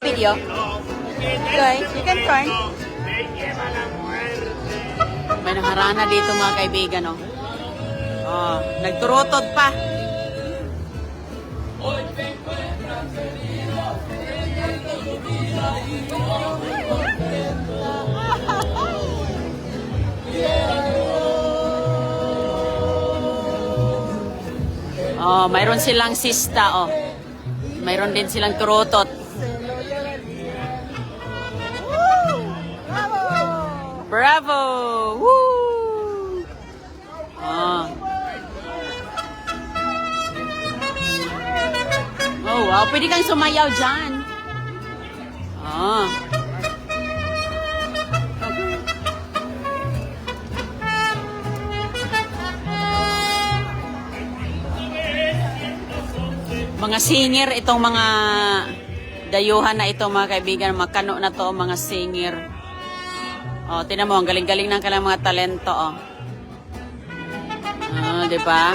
Video. Okay, you can turn. May naharana dito mga kaibigan, oh. Oh, nagturotod pa. Oh, mayroon silang sista, oh. Mayroon din silang turotot. Bravo! Woo! Oh. Oh, wow. Pwede kang sumayaw dyan. Oh. Mga singer, itong mga dayuhan na ito, mga kaibigan, makano na to, mga singer. Oh, tinan mo, ang galing-galing ng kanilang mga talento, oh. Oh, di ba?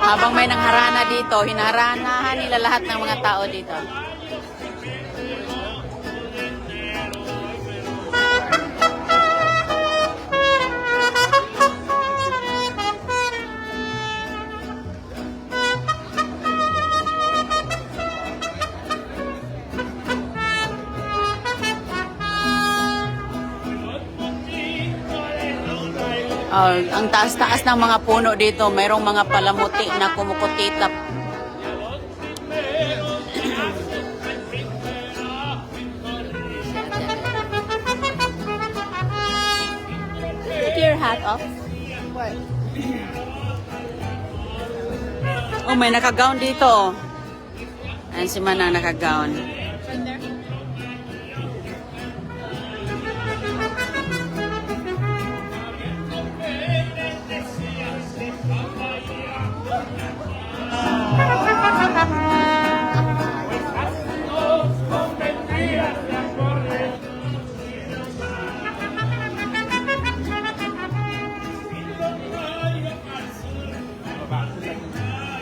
Habang may nangharana dito, hinaharanahan nila lahat ng mga tao dito. Ang taas-taas ng mga puno dito, mayroong mga palamuti na kumukutitap. Take your hat off. What? Oh, may nakagown dito. Ayan si Manang nakagown.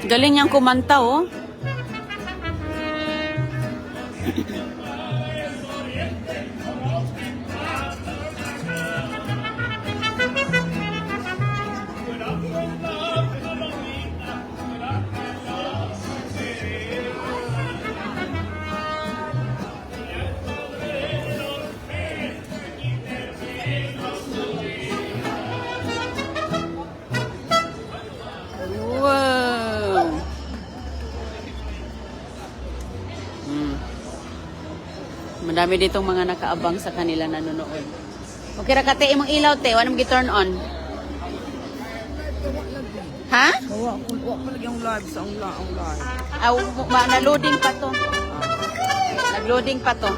Galing niyang kumanta, oh. Madami ditong mga nakaabang sa kanila nanonood. Okay, rakate imong ilaw, te. Wala mong turn on. Ha? Wala ko lagi ang live sa ang live. Na-loading pa to. Nag-loading pa to.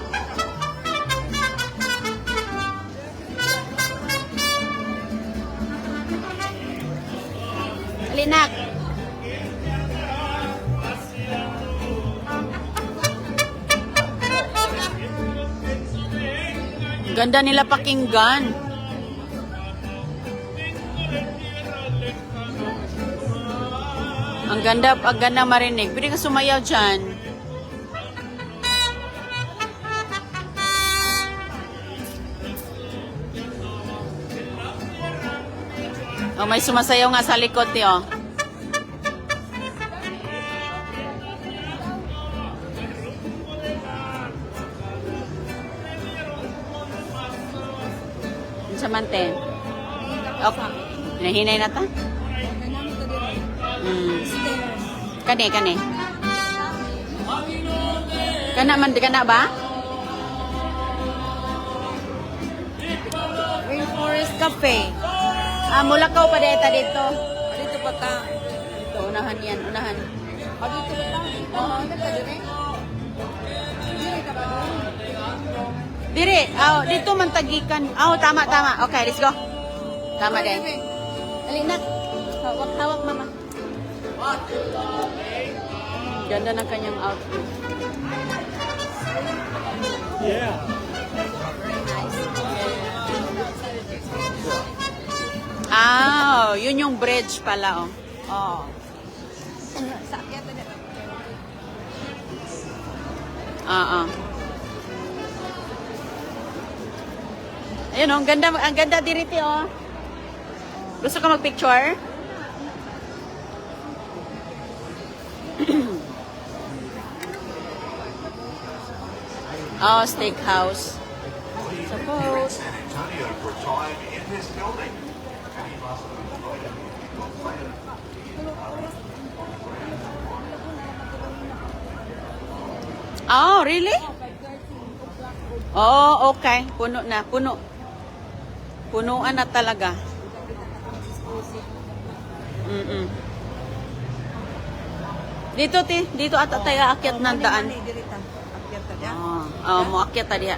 Alinak. Ganda nila pakinggan. Ang ganda marinig. Pwede ka sumayaw dyan. Oh, may sumasayaw nga sa likod niyo. Samante. Okay. Nahinay na ta? Kani. Kana ba? Rainforest Cafe. Mulakaw pa dito. Dito pa ta. Dito, unahan yan, unahan. Dito pa ta. Dire, dito man tagikan. Tama. Okay, let's go. Tama din. Alinak. Hawak, mama. Ganda ng kanyang outfit. Yeah. Ah, yun yung bridge pala, oh. Oh. Sakyan na nila. Ayun, oh, ang ganda diriti, oh. Gusto ka mag-picture? Oh, steakhouse. Suppose. Antonio for time in this building. Oh, really? Oh, okay. Puno na, puno. Punuan na talaga. Dito, dito ata tayo aakyat ng daan. Dirita. Akyat na niya. Mo aakyat ta diha.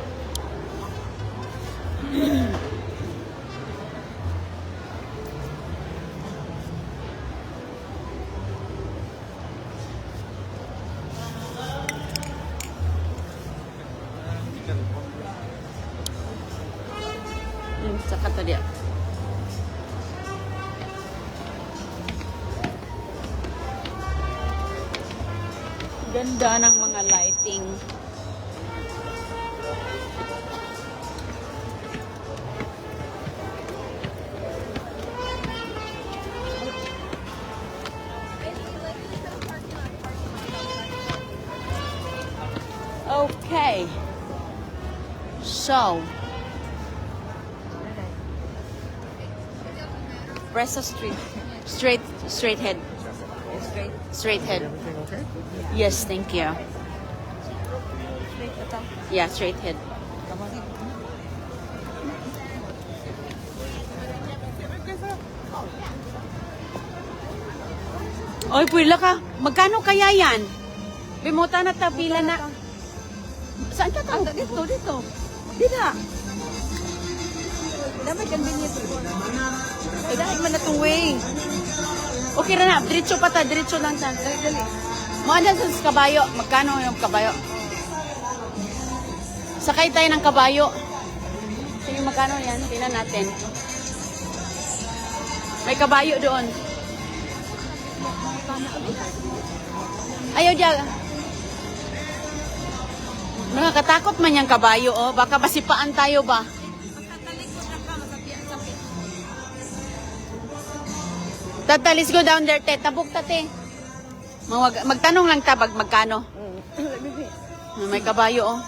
Saka ta diha. Ganda ng mga lighting. Okay. So, Presa Street. Straight head. Straight. Straight head. Everything okay? Yes, thank you. Straight na to. Yeah, straight head. Oy, pwila ka. Magkano kaya yan? Bimuta na tapila na. Saan ka to? Dito, dito. Dito. Dami convenient. Ay, dahil man na itong way. Okay ra na. Diretso pa ta. Diretso lang ta. Dali. Maanda sa kabayo. Magkano yung kabayo? Sakay tayo ng kabayo. Sige, magkano yan? Tingnan natin. May kabayo doon. Ayaw diya. Nakakatakot man yung kabayo, oh. Baka masipaan tayo ba? Tata, let's go down there, te. Tabok ta, te. Magtanong lang tabag, magkano? May kabayo, oh.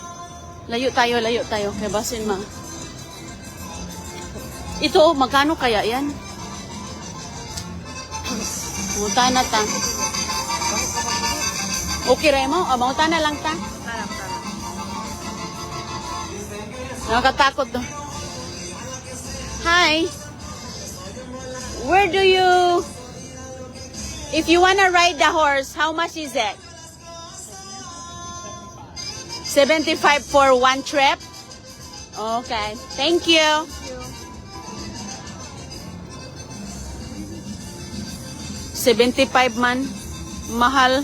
Layo tayo. Kaya basin ma. Ito, oh, magkano kaya yan? Munta na ta. Okay, Remo? O, munta na lang ta. Nakakatakot to. Hi. Where do you... If you wanna ride the horse, how much is it? 75 for one trip? Okay. Thank you. $75 man. Mahal.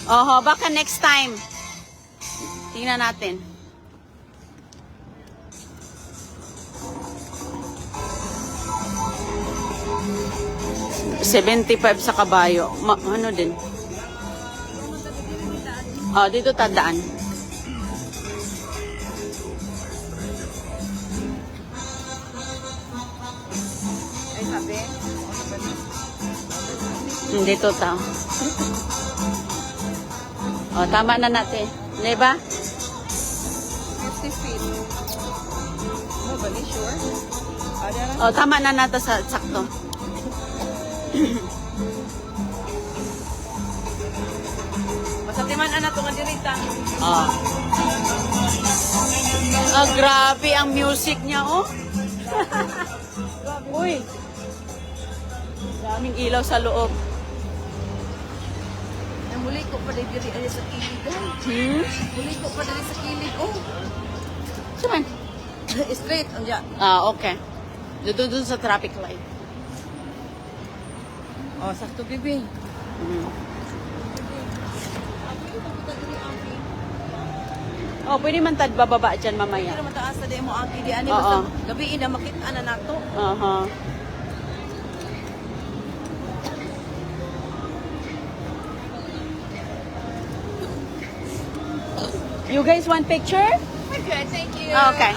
Oho, baka next time. Tingnan natin. $75 sa kabayo. Ano din? Oh, dito tadaan. Ay, sabi. Dito ta. Oh, tama na natin. Di ba? 50 feet. No, bali, sure. Oh, tama na natin sa sakto. Masatiman anak ko nga dirita. Oh. Ah, grabe ang music niya, oh. Uy. Daming ilaw sa loob. Muli ko pa diri ay sa kilid. Muli ko pa diri sa kilid. Oh. Saan? Straight on ya. Ah, okay. Doon sa traffic light. Oh, sakto bibi. Oh, pwede man tad bababa dyan mamaya. Pero mataas na din mo aki di ani Oo. basta gabi na makita na nato. Aha. You guys want picture? Okay, thank you. Okay.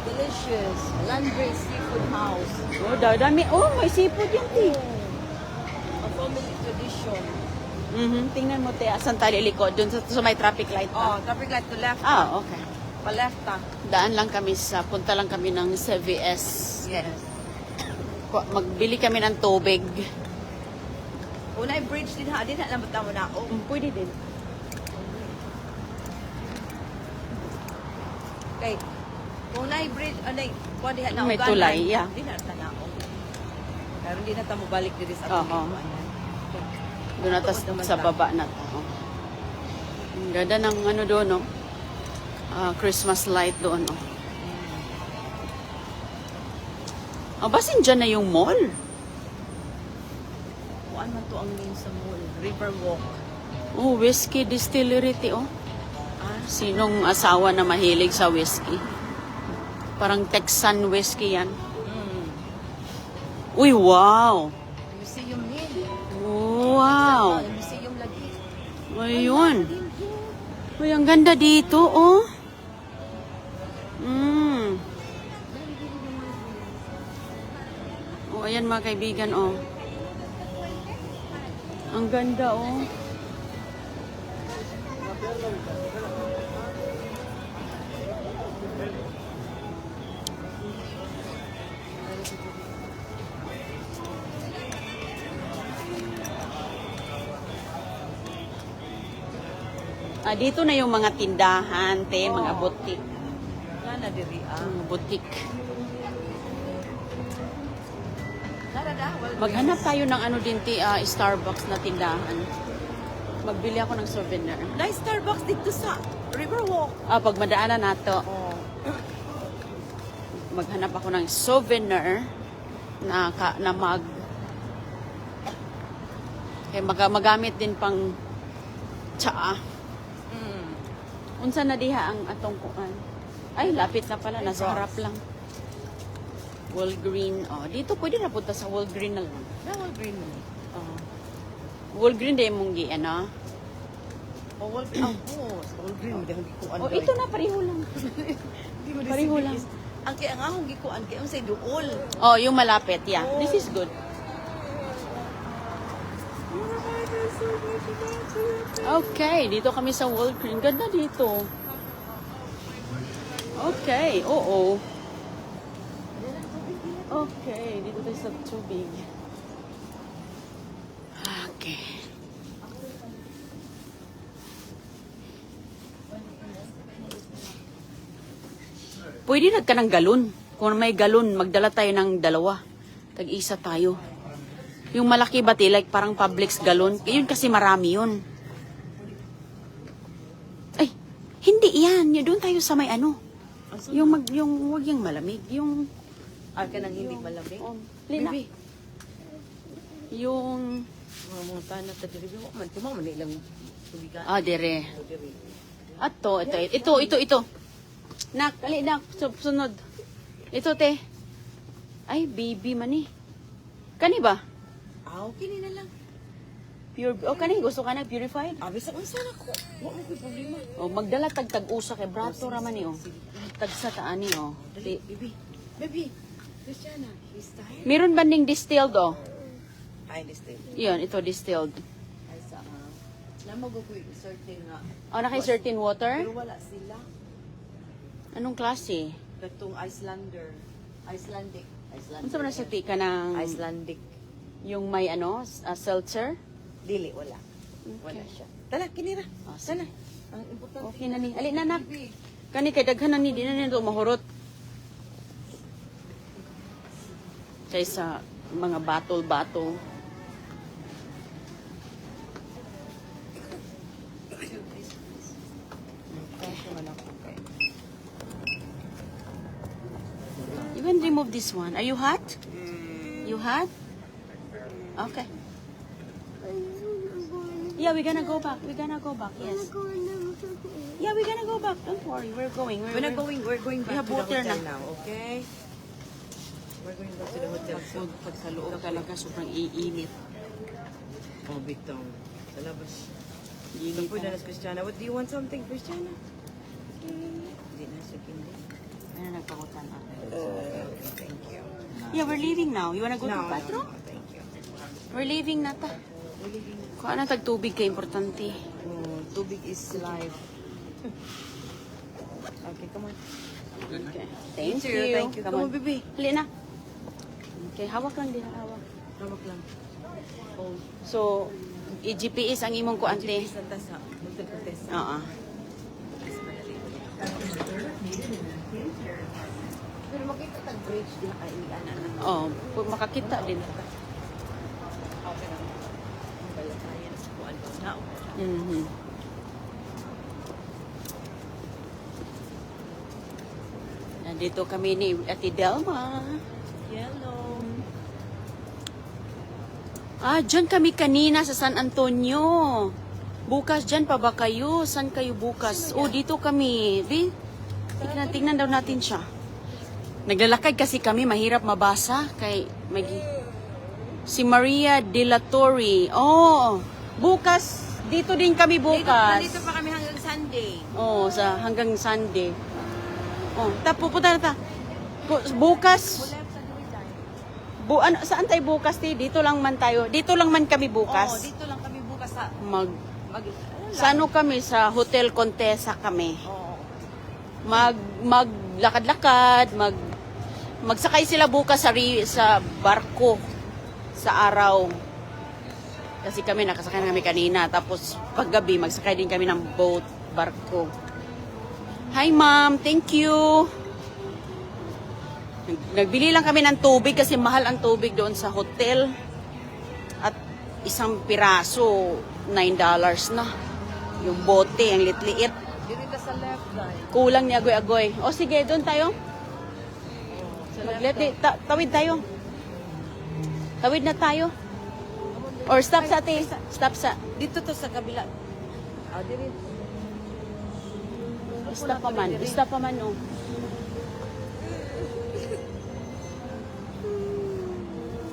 Delicious. Landry Seafood House. Oh, dami. Oh, may seafood yan, ti. A family tradition. Tingnan mo, te. Asan tayo likod? Doon sa may traffic light Oh, pa. traffic light to left. Ah, okay. Pa left ta. Daan lang kami punta lang kami ng CVS. Yes. Magbili kami ng tubig. Unay bridge din ha, din na lang mo na ako. Pwede din. Kay unay bridge anay kuan diha na May uganan. tulay, yeah. Di na ta na ako. Pero hindi na ta mo balik diri sa Oo. ato. Ayan. Doon na sa baba na to. Ang ganda ng ano doon, no? Christmas light doon, no? Basin dyan na yung mall. Kuan man to ang name sa mall, Riverwalk. Oh, whiskey distillery, ti, oh. Ah, Sinong asawa na mahilig sa whiskey? Parang Texan whiskey yan. Uy, wow! museum ni. Wow! Museum lagi. Ayun. Uy, ang ganda dito, oh. Oh, ayan mga kaibigan, oh. Ang ganda, oh. Dito na yung mga tindahan, te, mga butik. Nana diri ah. Butik. Nara wala. Maghanap tayo ng ano din, te, Starbucks na tindahan. Magbili ako ng souvenir. Nice Starbucks dito sa Riverwalk. Pag madaanan nato, Oh. maghanap ako ng souvenir na mag kaya magamit din pang tsaa. Unsa na diha ang atong kuan? Ay, lapit na pala, nasa harap lang. Walgreen. Oh, dito pwede na punta sa Walgreen na lang. Nawal green mo. Oh. Walgreen din mong gi ano. Oh, wal wal green mo dahil gikuan. Oh, ito na pareho lang. Pareho lang. Ang kaya nga akong gikuan kaya ang say duol. Oh, yung malapit, yeah. This is good. Okay, dito kami sa Walgreen. Ganda dito. Okay, oo. Okay, dito tayo sa tubig. Okay. Pwede na ka ng galon. Kung may galon, magdala tayo ng 2. Tag-isa tayo. Yung malaki ba, like parang Publix galon? Yun kasi marami yun. Ay, hindi yan. Doon tayo sa may ano. Yung wag yung malamig. Yung, Ka nang hindi malamig. Lina. Baby. Yung, Mga tanat ta diri wa man tumaw man ilang tubigan. dire. Diri. Ato, ito. Nak, kali nak, sunod. Ito, te. Ay, baby man eh. Kani ba? Kini na lang. Pure, kani, gusto ka na purified? Abi sa unsa na ko. Wa mo koy problema. Magdala tag-usa kay brato raman ni, Tagsa taani, Dali, baby. Christiana, he's tired. Meron banding distilled, Ay, this thing. Yun, ito distilled. Ay sa namo go ko certain nga. Naka certain water? Pero wala sila. Anong klase? Katong Icelandic. Ano sa mga sakti ka ng, Icelandic. yung may seltzer? Dili, wala. Wala siya. Tala, kinira. Sige. Ang importante. Okay na ni. Ali na, nak. Kani, kay daghan na ni, di na nito mahurot. Kaysa mga battle. You can remove this one. Are you hot? You hot? Okay. Yeah, we're gonna go back. We're gonna go back. Yes. Yeah, we're gonna go back. Don't worry. We're going. We're going We have back to the water hotel na. now, okay? We're going back to the hotel. So, Pag sa loob talaga, sobrang iinit. oh, bitong. Sa labas. Iinit Pwede talaga. na, Christiana. What do you want something, Christiana? Hindi na siya kindi. Ano nagpakutan ako? Thank you. Yeah, we're leaving now. You wanna go to No, the bathroom? no, thank you. We're leaving na ta. We're leaving. Kung ano tagtubig ka, importante. Oh, tubig is life. Okay, come on. Okay. Thank You too. you. Thank you. Come on, baby. Hali na. Okay, hawak lang din. Hawak. Tawag lang. Oh, So, i-GPS ang imong kuante. Santa sa Monte Oo. Pero makita tag bridge din ay ana na. Oh, makakita din. Okay na. Balik tayo sa kuan ba na. Mhm. Nandito kami ni Ate Delma. Hello. Dyan kami kanina sa San Antonio. Bukas dyan pa ba kayo? San kayo bukas? Oh, dito kami. Di? Tingnan daw natin siya. Naglalakad kasi kami, mahirap mabasa. Kay si Maria de la Torre. Oh, bukas. Dito din kami bukas. Dito pa kami hanggang Sunday. Oh, hanggang Sunday. Oh, pupunta na ta. Bukas. Saan tayo bukas, ti? Dito lang man tayo. Dito lang man kami Oh, bukas. dito lang kami bukas sa Sa ano kami? Sa Hotel Contessa kami. Oh. Maglakad-lakad, magsakay sila bukas sa barko sa araw. Kasi kami nakasakay na kami kanina. Tapos paggabi, magsakay din kami ng boat, barko. Hi ma'am, thank you. Nagbili lang kami ng tubig kasi mahal ang tubig doon sa hotel. At isang piraso, $9 na. Yung bote, ang litliit. Dito ka sa left guys. Kulang ni Agoy-Agoy. O sige, doon tayo. Tawid tayo. Tawid na tayo. Or stop sa ate. Stop sa. Dito to sa kabila. Diri. Stop pa man. Stop pa man, oh.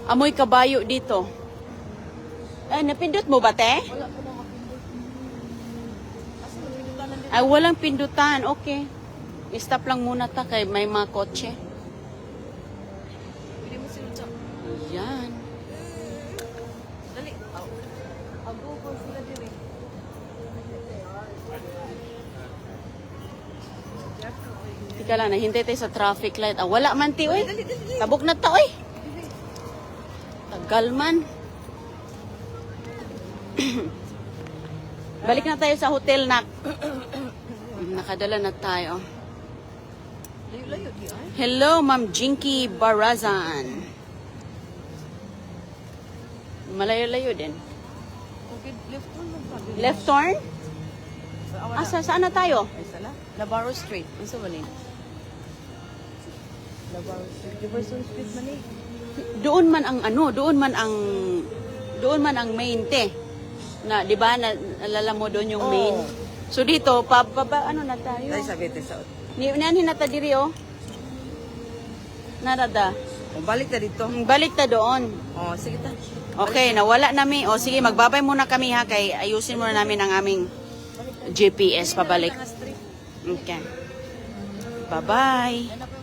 Amoy kabayo dito. Napindot mo ba, te? Wala ko na mapindot. As pindutan lang Ay, walang pindutan. Okay. I-stop lang muna ta kay may mga kotse. Pwede mo sila sa. Yan. Dali. Ago ko sila diri. Tika lang, nahintay tayo sa traffic light. Wala man, ti, oy. Tabok na ta, oy. Tagal man. Balik na tayo sa hotel, nak. Nakadala na tayo. Layo-layo di ay. Hello, Ma'am Jinky Barazan. Malayo-layo din. Okay, left turn lang pa. Left turn? Saan na tayo? Ay sala. Navarro Street. Unsa man ni? Navarro Street. Jefferson Street man ni. Doon man ang main te. Na, 'di ba, nalala mo doon yung main. So dito, ano na tayo? Ay sabi te sa. Niunahin na ta diri, oh. Narada. O balik ta dito. Balik ta doon. Oh, sige ta. Okay, nawala nami. O sige, magbabay muna kami ha, kay ayusin muna namin ang aming GPS pabalik. Street. Okay. Bye-bye. Ano pa